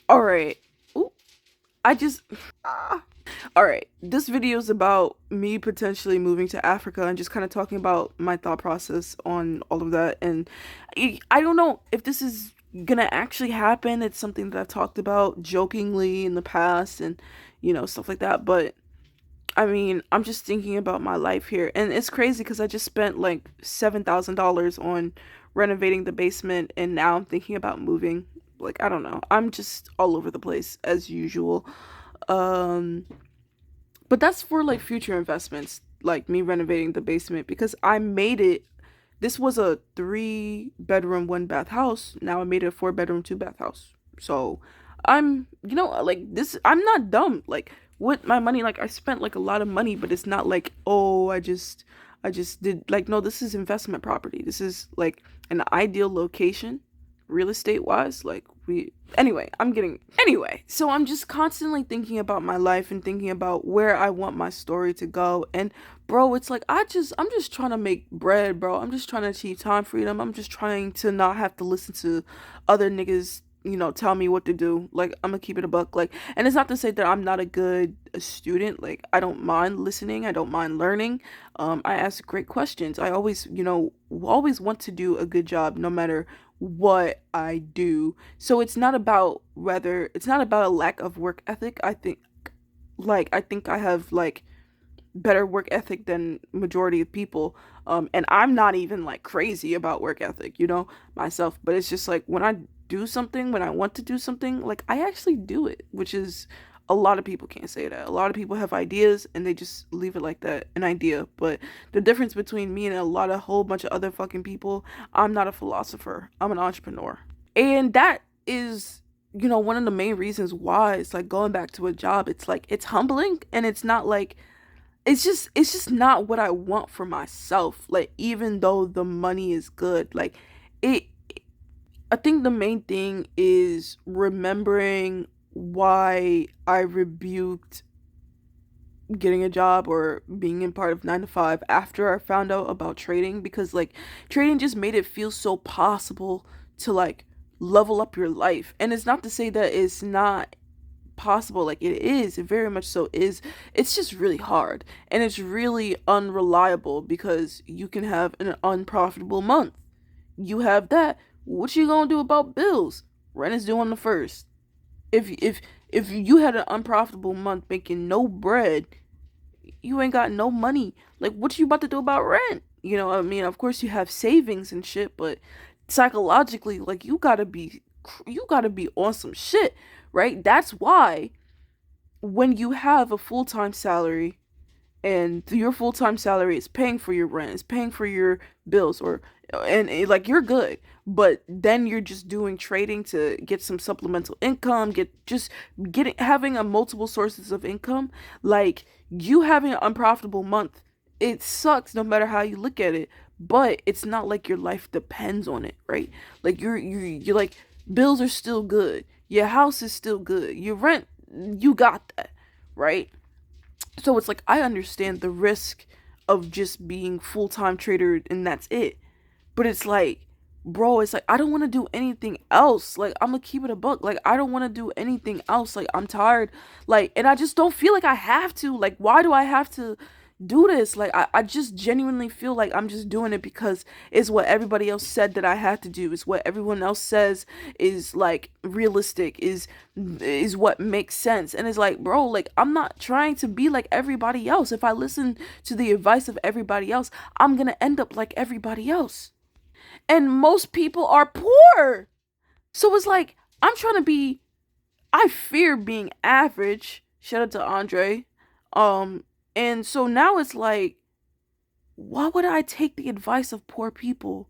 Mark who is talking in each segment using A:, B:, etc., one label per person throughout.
A: All right. Ooh, I just ah. All right. This video is about me potentially moving to Africa and just kind of talking about my thought process on all of that. And I don't know if this is gonna actually happen. It's something that I've talked about jokingly in the past and stuff like that. But I mean, I'm just thinking about my life here, and it's crazy because I just spent like $7,000 on renovating the basement, and now I'm thinking about moving. Like, I don't know. I'm just all over the place as usual. Um, but that's for like future investments, like me renovating the basement because I made it. This was a 3 bedroom, 1 bath house. Now I made it a 4 bedroom, 2 bath house. So like this, I'm not dumb. Like with my money, like I spent like a lot of money, but it's not like, oh, I just did like, no, this is investment property. This is like an ideal location, real estate wise. Like anyway, so I'm just constantly thinking about my life and thinking about where I want my story to go. And bro, it's like I'm just trying to make bread, bro. I'm just trying to achieve time freedom. I'm just trying to not have to listen to other niggas, tell me what to do. Like, I'm gonna keep it a buck. Like, and it's not to say that I'm not a good student. Like, I don't mind listening. I don't mind learning. I ask great questions. I always, always want to do a good job no matter what I do. So it's not about a lack of work ethic. I think I have like better work ethic than majority of people. And I'm not even like crazy about work ethic, myself, but it's just like when I do something, when I want to do something, like I actually do it, which is a lot of people can't say that. A lot of people have ideas and they just leave it like that, an idea. But the difference between me and a whole bunch of other fucking people, I'm not a philosopher. I'm an entrepreneur. And that is one of the main reasons why it's like going back to a job, it's like it's humbling, and it's not like it's just not what I want for myself. Like, even though the money is good, like it I think the main thing is remembering why I rebuked getting a job or being in part of 9 to 5 after I found out about trading, because like trading just made it feel so possible to like level up your life. And it's not to say that it's not possible, like it very much so is. It's just really hard, and it's really unreliable because you can have an unprofitable month. You have that, what you gonna do about bills? Rent is due on the first. If you had an unprofitable month making no bread, you ain't got no money. Like, what you about to do about rent? I mean, of course you have savings and shit, but psychologically, like, you gotta be on some shit, right? That's why when you have a full-time salary and your full-time salary is paying for your rent, is paying for your bills, or like, you're good. But then you're just doing trading to get some supplemental income, getting having a multiple sources of income. Like, you having an unprofitable month, it sucks no matter how you look at it, but it's not like your life depends on it, right? Like, you're like, bills are still good, your house is still good, your rent, you got that, right? So it's like, I understand the risk of just being full-time trader and that's it. But it's like, bro, it's like I don't want to do anything else. Like, I'm gonna keep it a buck. Like, I don't want to do anything else. Like, I'm tired. Like, and I just don't feel like I have to. Like, why do I have to do this? Like, I just genuinely feel like I'm just doing it because it's what everybody else said that I had to do. It's what everyone else says is like realistic, is what makes sense. And it's like, bro, like, I'm not trying to be like everybody else. If I listen to the advice of everybody else, I'm gonna end up like everybody else. And most people are poor. So it's like, I fear being average. Shout out to Andre. And so now it's like, why would I take the advice of poor people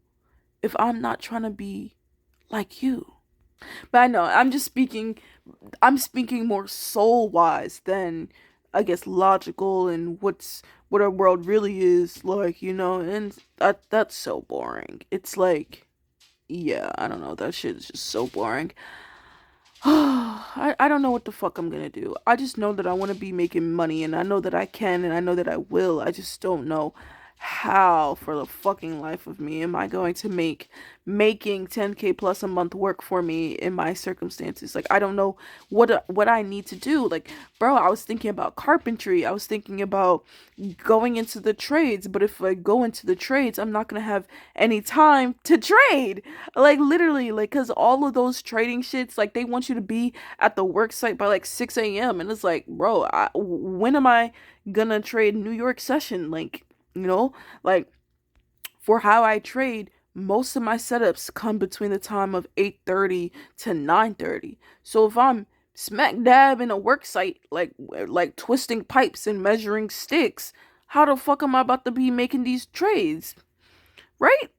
A: if I'm not trying to be like you? But I know I'm speaking more soul wise than, I guess, logical, and what our world really is like, and that's so boring. It's like, yeah, I don't know, that shit is just so boring. I don't know what the fuck I'm gonna do. I just know that I want to be making money, and I know that I can, and I know that I will. I just don't know how for the fucking life of me am I going to make making 10K plus a month work for me in my circumstances? Like, I don't know what I need to do. Like, bro, I was thinking about carpentry. I was thinking about going into the trades, but if I go into the trades, I'm not going to have any time to trade. Like, literally, like, cuz all of those trading shits, like, they want you to be at the work site by like 6 a.m. and it's like, bro, when am I gonna trade New York session? Like, you know, like, for how I trade, most of my setups come between the time of 8:30 to 9:30. So if I'm smack dab in a work site, like twisting pipes and measuring sticks, how the fuck am I about to be making these trades? Right?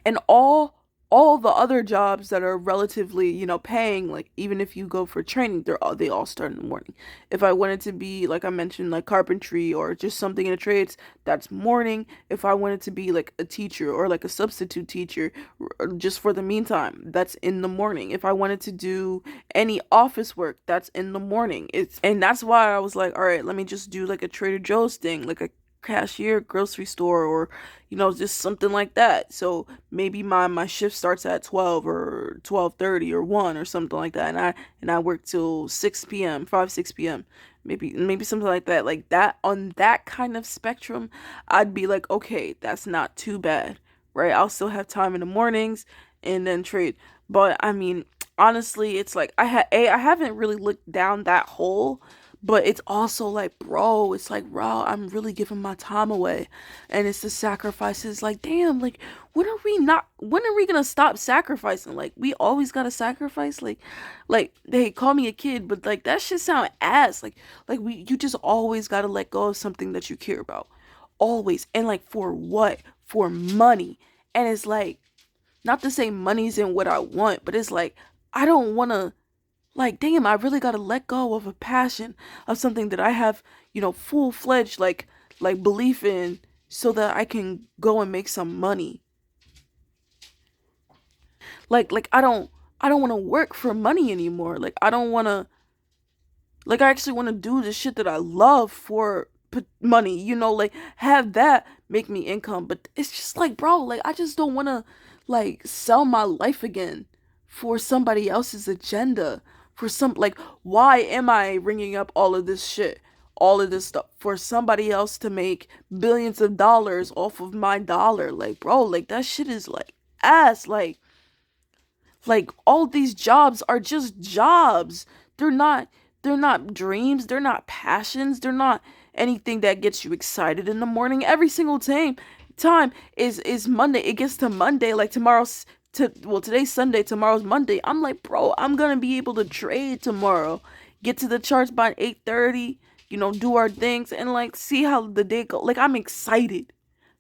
A: And all the other jobs that are relatively, paying, like, even if you go for training, they all start in the morning. If I wanted to be, like I mentioned, like carpentry or just something in the trades, that's morning. If I wanted to be like a teacher or like a substitute teacher, just for the meantime, that's in the morning. If I wanted to do any office work, that's in the morning. And that's why I was like, all right, let me just do like a Trader Joe's thing, like a cashier grocery store, or just something like that. So maybe my shift starts at 12 or 12:30 or 1 or something like that, and I work till 6 p.m., 5 6 p.m., maybe something like that. Like that, on that kind of spectrum, I'd be like, okay, that's not too bad, right? I'll still have time in the mornings and then trade. But I mean, honestly, it's like I haven't really looked down that hole, but it's also like, bro, it's like, bro, I'm really giving my time away. And it's the sacrifices. Like, damn, like, when are we gonna stop sacrificing? Like, we always gotta sacrifice. Like, they call me a kid, but like, that shit sound ass. You just always gotta let go of something that you care about. Always. And like, for what? For money. And it's like, not to say money isn't what I want, but it's like, I don't wanna, like, damn, I really gotta let go of a passion, of something that I have, full fledged, like belief in, so that I can go and make some money. Like I don't want to work for money anymore. Like, I don't want to, like, I actually want to do the shit that I love for money, like, have that make me income. But it's just like, bro, like, I just don't want to, like, sell my life again for somebody else's agenda. For some, like, why am I ringing up all of this shit? All of this stuff for somebody else to make billions of dollars off of my dollar. Like, bro, like, that shit is like ass. Like, all these jobs are just jobs. They're not they're not dreams, they're not passions, they're not anything that gets you excited in the morning. Every single time is Monday. It gets to Monday, like today's Sunday, tomorrow's Monday. I'm like, bro, I'm gonna be able to trade tomorrow. Get to the charts by 8:30, do our things and like see how the day go. Like, I'm excited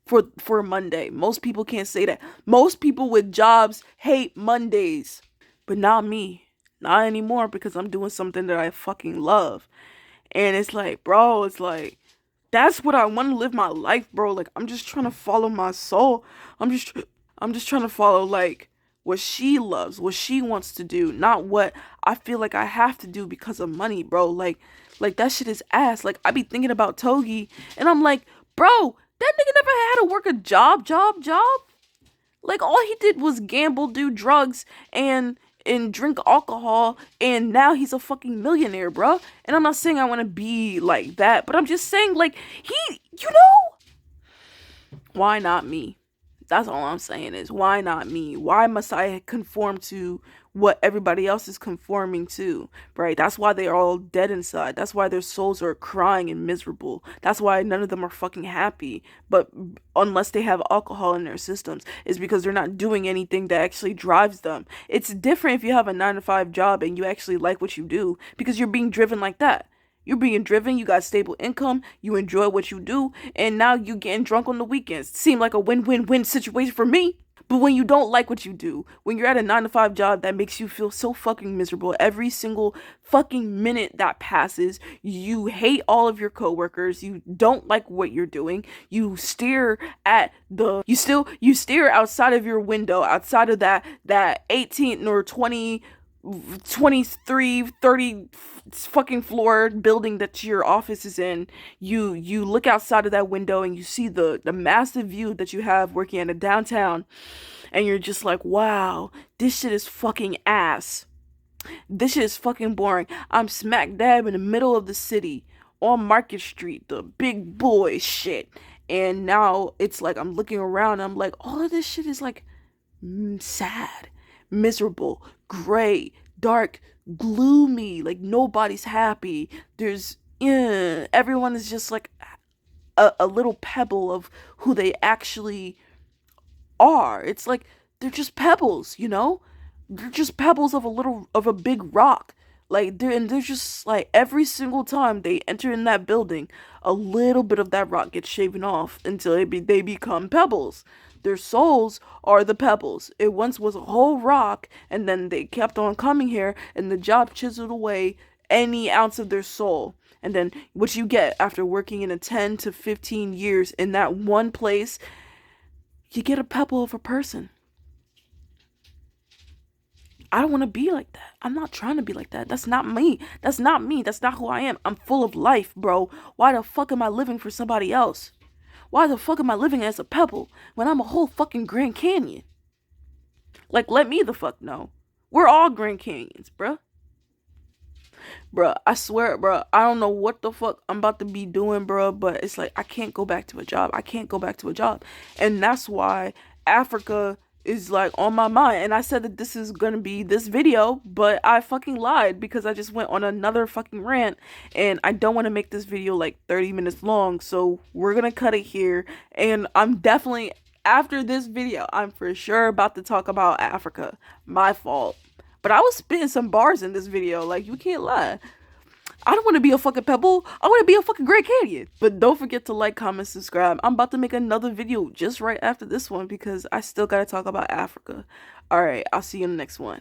A: for Monday. Most people can't say that. Most people with jobs hate Mondays. But not me. Not anymore, because I'm doing something that I fucking love. And it's like, bro, it's like, that's what I want to live my life, bro. Like, I'm just trying to follow my soul. I'm just trying to follow, like, what she loves, what she wants to do, not what I feel like I have to do because of money, bro. Like that shit is ass. Like, I be thinking about Togi and I'm like, bro, that nigga never had to work a job. Like, all he did was gamble, do drugs, and drink alcohol, and now he's a fucking millionaire, bro. And I'm not saying I want to be like that, but I'm just saying, like, why not me? That's all I'm saying is, why not me? Why must I conform to what everybody else is conforming to, right? That's why they are all dead inside. That's why their souls are crying and miserable. That's why none of them are fucking happy. But unless they have alcohol in their systems, is because they're not doing anything that actually drives them. It's different if you have a 9 to 5 job and you actually like what you do, because you're being driven like that. You're being driven, you got stable income, you enjoy what you do, and now you getting drunk on the weekends. Seem like a win-win-win situation for me. But when you don't like what you do, when you're at a 9 to 5 job that makes you feel so fucking miserable every single fucking minute that passes, you hate all of your coworkers, you don't like what you're doing, you stare at you stare outside of your window, outside of that 18 or 20 23, 30 fucking floor building that your office is in. You look outside of that window and you see the massive view that you have working in a downtown, and you're just like, wow, this shit is fucking ass. This shit is fucking boring. I'm smack dab in the middle of the city on Market Street, the big boy shit. And now it's like I'm looking around and I'm like, all of this shit is like sad, miserable, gray, dark, gloomy. Like nobody's happy. There's everyone is just like a little pebble of who they actually are. It's like they're just pebbles, you know? They're just pebbles of a big rock. Like they're just like every single time they enter in that building, a little bit of that rock gets shaven off until they become pebbles. Their souls are the pebbles. It once was a whole rock, and then they kept on coming here, and the job chiseled away any ounce of their soul. And then what you get after working in a 10 to 15 years in that one place, you get a pebble of a person. I don't want to be like that. I'm not trying to be like that. That's not me. That's not me. That's not who I am. I'm full of life, bro. Why the fuck am I living for somebody else? Why the fuck am I living as a pebble when I'm a whole fucking Grand Canyon? Like, let me the fuck know. We're all Grand Canyons, bruh. Bruh, I swear, bruh, I don't know what the fuck I'm about to be doing, bruh, but it's like I can't go back to a job. I can't go back to a job. And that's why Africa is like on my mind. And I said that this is gonna be this video, but I fucking lied because I just went on another fucking rant, and I don't want to make this video like 30 minutes long. So we're gonna cut it here. And I'm definitely, after this video, I'm for sure about to talk about Africa. My fault. But I was spitting some bars in this video, like, you can't lie. I don't want to be a fucking pebble. I want to be a fucking Great Canyon. But don't forget to like, comment, subscribe. I'm about to make another video just right after this one because I still got to talk about Africa. All right, I'll see you in the next one.